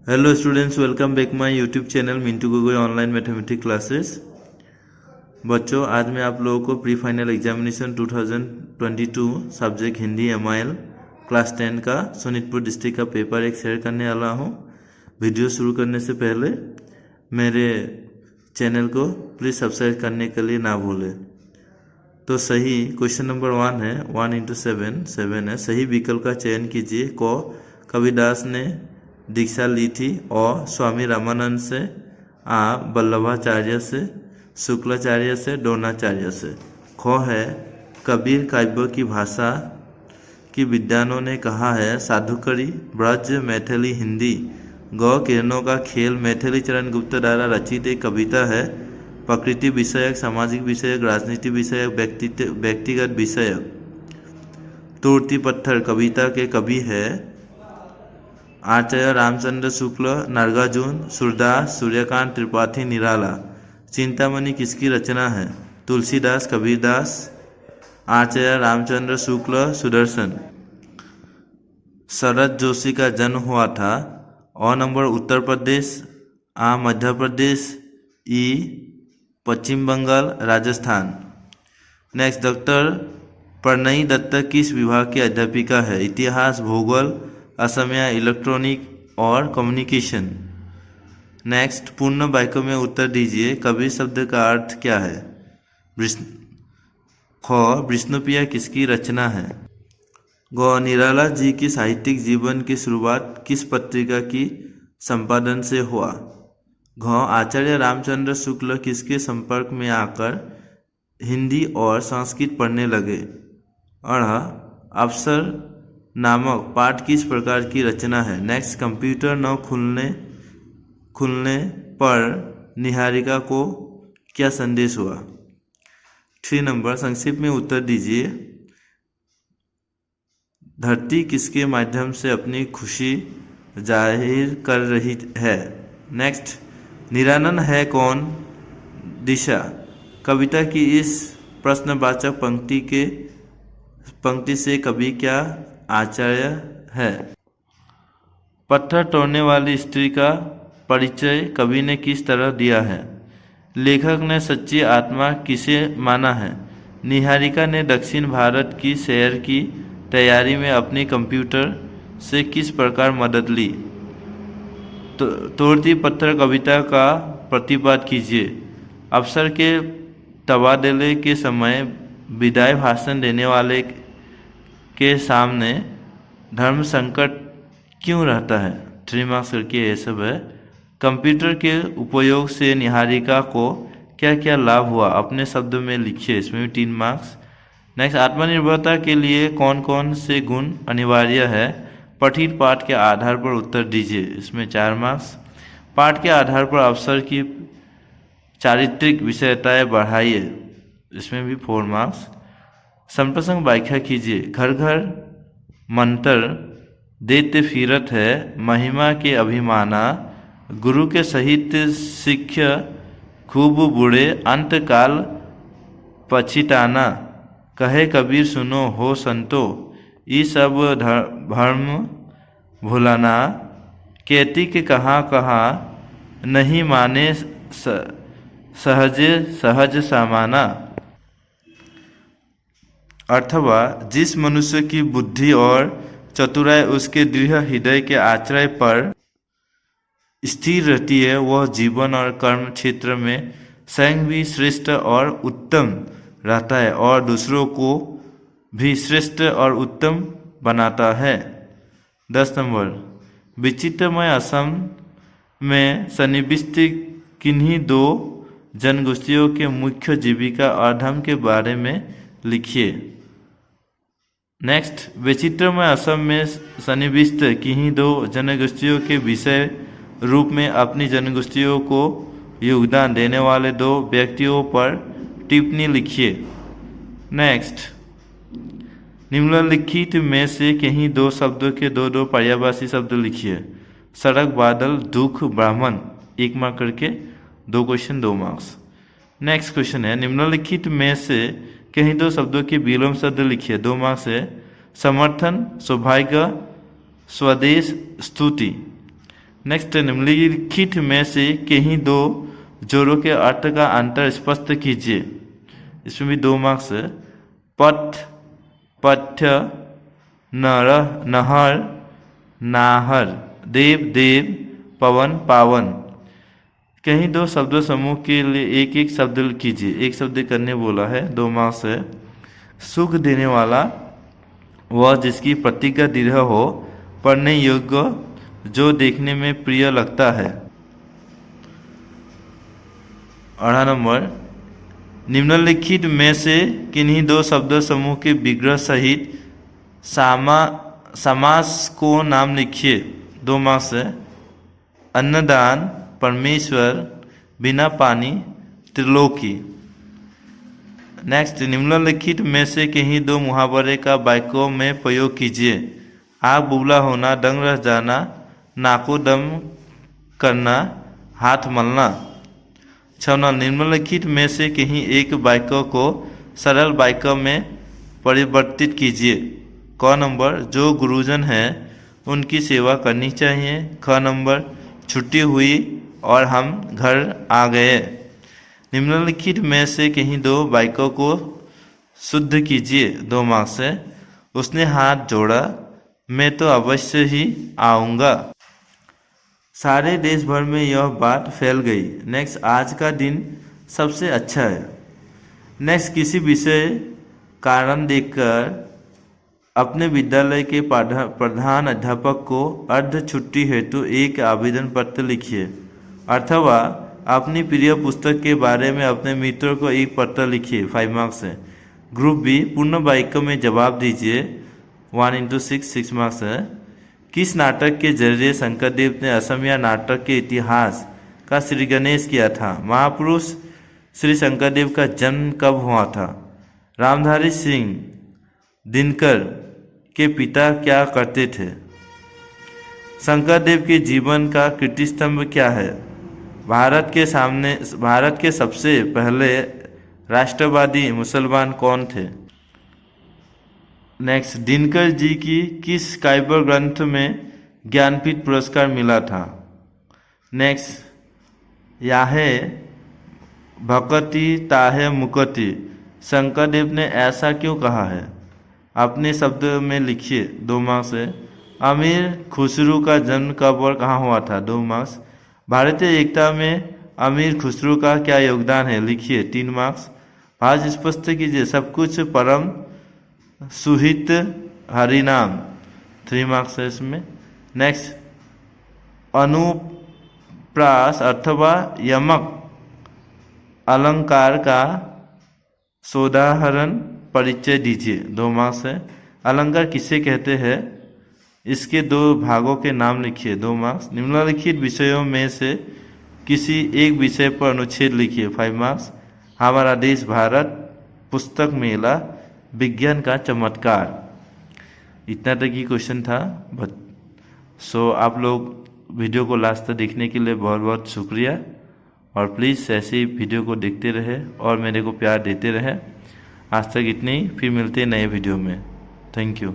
Hello students, welcome back my YouTube channel Mintu Gogoi online mathematics classes. बच्चों, आज मैं आप लोगों को pre final examination 2022 subject Hindi MIL class 10 का सोनितपुर डिस्ट्रिक्ट का पेपर एक शेयर करने वाला हूँ। वीडियो शुरू करने से पहले मेरे चैनल को प्लीज़ सब्सक्राइब करने के लिए ना भूलें। तो सही क्वेश्चन नंबर 1 है, 1 इंटू 7 7 है। सही विकल्प का चयन कीजिए। क कबीरदास ने दीक्षा ली थी और स्वामी रामानंद से, आ वल्लभाचार्य से, शुक्लाचार्य से, द्रोणाचार्य से। ख है कबीर काव्य की भाषा की विद्वानों ने कहा है साधुकरी, ब्रज, मैथिली, हिंदी। ग किरणों का खेल मैथिली चरण गुप्त द्वारा रचित एक कविता है। प्रकृति विषयक, सामाजिक विषयक, राजनीति विषयक, व्यक्तिगत विषयक। तुर्ती पत्थर कविता के कवि है आचार्य रामचंद्र शुक्ल, नागार्जुन, सूरदास, सूर्यकांत त्रिपाठी, निराला। चिंतामणि किसकी रचना है? तुलसीदास, कबीरदास, आचार्य रामचंद्र शुक्ल, सुदर्शन। शरद जोशी का जन्म हुआ था और नंबर उत्तर प्रदेश, आ मध्य प्रदेश, ई पश्चिम बंगाल, राजस्थान। नेक्स्ट, डॉक्टर प्रणयी दत्त किस विभाग की अध्यापिका है? इतिहास, भूगोल, असमिया, इलेक्ट्रॉनिक और कम्युनिकेशन। नेक्स्ट, पूर्ण वाक्य में उत्तर दीजिए। कबीर शब्द का अर्थ क्या है? ख विष्णुप्रिया किसकी रचना है? ग निराला जी की साहित्यिक जीवन की शुरुआत किस पत्रिका की संपादन से हुआ? घ आचार्य रामचंद्र शुक्ल किसके संपर्क में आकर हिंदी और संस्कृत पढ़ने लगे? अढ़ अवसर नामक पाठ किस प्रकार की रचना है? नेक्स्ट, कंप्यूटर न खुलने पर निहारिका को क्या संदेश हुआ? 3 नंबर, संक्षिप्त में उत्तर दीजिए। धरती किसके माध्यम से अपनी खुशी जाहिर कर रही है? नेक्स्ट, निरानंद है कौन? दिशा। कविता की इस प्रश्नवाचक पंक्ति से कवि क्या आचार्य है? पत्थर तोड़ने वाली स्त्री का परिचय कवि ने किस तरह दिया है? लेखक ने सच्ची आत्मा किसे माना है? निहारिका ने दक्षिण भारत की सैर की तैयारी में अपनी कंप्यूटर से किस प्रकार मदद ली? तोड़ती पत्थर कविता का प्रतिपाद कीजिए। अफसर के तबादले के समय विदाई भाषण देने वाले के सामने धर्म संकट क्यों रहता है? 3 मार्क्स करके ये सब है। कंप्यूटर के उपयोग से निहारिका को क्या क्या लाभ हुआ? अपने शब्द में लिखिए। इसमें भी 3 मार्क्स। नेक्स्ट, आत्मनिर्भरता के लिए कौन कौन से गुण अनिवार्य है? पठित पाठ के आधार पर उत्तर दीजिए। इसमें 4 मार्क्स। पाठ के आधार पर अवसर की चारित्रिक विषयताएं बढ़ाइए। इसमें भी 4 मार्क्स। संप्रसंग व्याख्या कीजिए। घर घर मंत्र देते फिरत है, महिमा के अभिमाना। गुरु के सहित शिष्य खूब बूढ़े, अंत काल पछिताना। कहे कबीर सुनो हो संतो, ये सब धर्म भुलाना। कहती के कहा नहीं माने सहज सामाना। अथवा जिस मनुष्य की बुद्धि और चतुराई उसके दृढ़ हृदय के आश्रय पर स्थिर रहती है, वह जीवन और कर्म क्षेत्र में स्वयं भी श्रेष्ठ और उत्तम रहता है और दूसरों को भी श्रेष्ठ और उत्तम बनाता है। 10 नंबर, विचित्रमय असम में सन्निविष्ट किन्हीं 2 जनगोष्ठियों के मुख्य जीविका और धर्म के बारे में लिखिए। नेक्स्ट, विचित्रमय असम में सन्निविष्ट किन्हीं 2 जनगोष्ठियों के विषय रूप में अपनी जनगोष्ठियों को योगदान देने वाले 2 व्यक्तियों पर टिप्पणी लिखिए। नेक्स्ट, निम्नलिखित में से कहीं 2 शब्दों के 2 पर्यायवाची शब्द लिखिए। सड़क, बादल, दुख, ब्राह्मण। 1 मार्क करके 2 क्वेश्चन 2 मार्क्स। नेक्स्ट क्वेश्चन है, निम्नलिखित में से कहीं 2 शब्दों के विलोम शब्द लिखिए। 2 मार्क्स है। समर्थन, सौभाग्य, स्वदेश, स्तुति। नेक्स्ट, निम्नलिखित में से कहीं दो जोड़ों के अर्थ का अंतर स्पष्ट कीजिए। इसमें भी 2 मार्क्स है। पथ, पथ्य, नर, नहर, नाहर, देव, देव, पवन, पावन। कहीं दो शब्द समूह के लिए एक एक शब्द कीजिए। एक शब्द करने बोला है, 2 मार्क्स है। सुख देने वाला, वह जिसकी प्रतिज्ञा दृढ़ हो, पढ़ने योग्य, जो देखने में प्रिय लगता है। 8 नंबर, निम्नलिखित में से किन्हीं दो शब्द समूह के विग्रह सहित समास को नाम लिखिए। 2 मार्क्स है। अन्नदान, परमेश्वर, बिना पानी, त्रिलोकी। नेक्स्ट, निम्नलिखित में से कहीं दो मुहावरे का वाक्यों में प्रयोग कीजिए। आग बुबला होना, दंग रह जाना, नाको दम करना, हाथ मलना। 6, निम्नलिखित में से कहीं एक वाक्य को सरल वाक्य में परिवर्तित कीजिए। क नंबर, जो गुरुजन हैं उनकी सेवा करनी चाहिए। ख नंबर, छुट्टी हुई और हम घर आ गए। निम्नलिखित में से कहीं दो वाक्यों को शुद्ध कीजिए। 2 मार्क्स है। उसने हाथ जोड़ा, मैं तो अवश्य ही आऊँगा। सारे देश भर में यह बात फैल गई। नेक्स्ट, आज का दिन सबसे अच्छा है। नेक्स्ट, किसी विषय कारण देखकर अपने विद्यालय के प्रधान अध्यापक को अर्ध छुट्टी हेतु एक आवेदन पत्र लिखिए। अथवा अपनी प्रिय पुस्तक के बारे में अपने मित्रों को एक पत्र लिखिए। 5 मार्क्स है। ग्रुप बी, पूर्ण वाक्य में जवाब दीजिए। 1 × 6 मार्क्स है। किस नाटक के जरिए शंकरदेव ने असमिया नाटक के इतिहास का श्री गणेश किया था? महापुरुष श्री शंकरदेव का जन्म कब हुआ था? रामधारी सिंह दिनकर के पिता क्या करते थे? शंकरदेव के जीवन का कीर्तिस्तंभ क्या है? भारत के सबसे पहले राष्ट्रवादी मुसलमान कौन थे? नेक्स्ट, दिनकर जी की किस काव्य ग्रंथ में ज्ञानपीठ पुरस्कार मिला था? नेक्स्ट, याहे भक्ति ताहे मुक्ति, शंकरदेव ने ऐसा क्यों कहा है? अपने शब्द में लिखिए। 2 मार्क्स है। अमीर खुसरू का जन्म कब और कहाँ हुआ था? 2 मार्क्स। भारतीय एकता में अमीर खुसरू का क्या योगदान है? लिखिए। 3 मार्क्स। भाज स्पष्ट कीजिए। सब कुछ परम सुहित हरिनाम। 3 मार्क्स है इसमें। नेक्स्ट, अनुप्रास अथवा यमक अलंकार का सोदाहरण परिचय दीजिए। 2 मार्क्स है। अलंकार किसे कहते हैं? इसके 2 भागों के नाम लिखिए। 2 मार्क्स। निम्नलिखित विषयों में से किसी एक विषय पर अनुच्छेद लिखिए। 5 मार्क्स। हमारा देश भारत, पुस्तक मेला, विज्ञान का चमत्कार। इतना तक ही क्वेश्चन था। सो आप लोग वीडियो को लास्ट तक देखने के लिए बहुत बहुत शुक्रिया। और प्लीज़ ऐसे ही वीडियो को देखते रहे और मेरे को प्यार देते रहे। आज तक इतने ही, फिर मिलते हैं नए वीडियो में। Thank you.